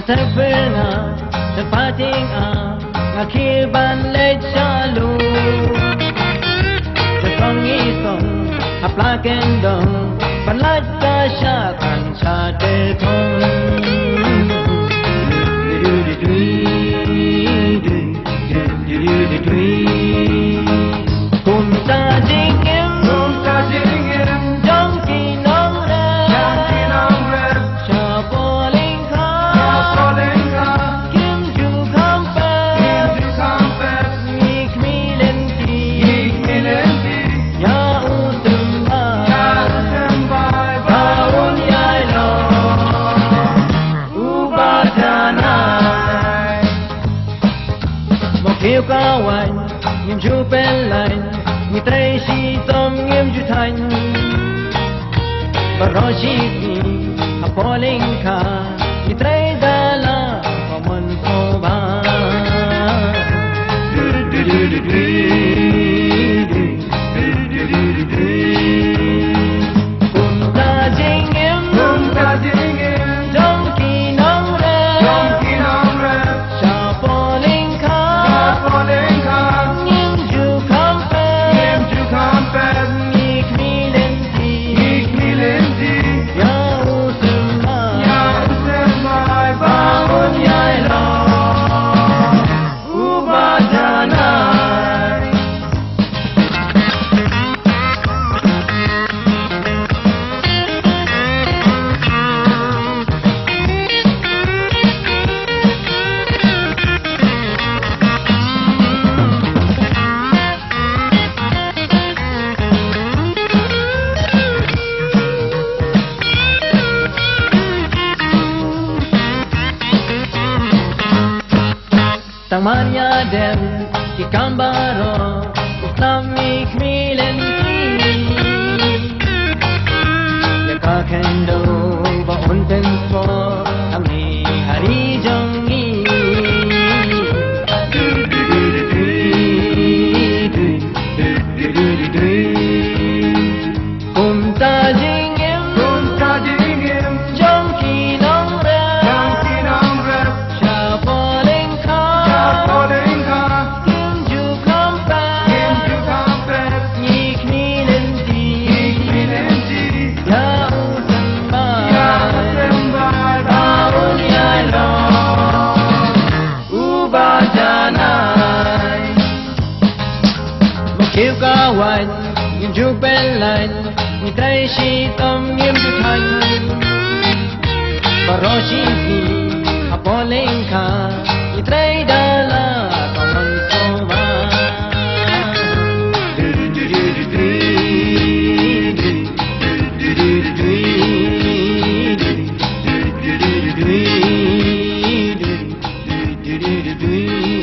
terpernah terpating ngakiban led syalu tertongisong aplaken dong panlat kasyakan sadetong Kumta Jingim Jongki Nongrep Shapoling Ka Kim Ju Kampet Ngik Milenti Ya Utembai Baun Yailo Ubadanai Mokiu Kawan Ngim Ju Pelain Mitray si Tom Ngim Ju Tan Baroshit ni Apoling Ka Mitray Dala Pamon Soba Kumta Jingim Jongki Nongrep Shapoling Ka Ngim Ju Kampet Ngik Milenti Ya Utembai Baun Yailo Ubadanai Tangmanya dem Kikambaro Uklamik Milenti Yakakendo Baunten Po Ami Hari Jongi Kumta Jingim Jongki Nongrep Shapoling Ka Kim Ju Kampet Ngik Milenti Ya Utembai Baun Yailo Ubadanai Mokiu Kawan Ngim Ju Pelain Mitray si Tom Ngim Ju Tan Baroshit ni Apoling Ka Mitray Dala Pamon Soba Dui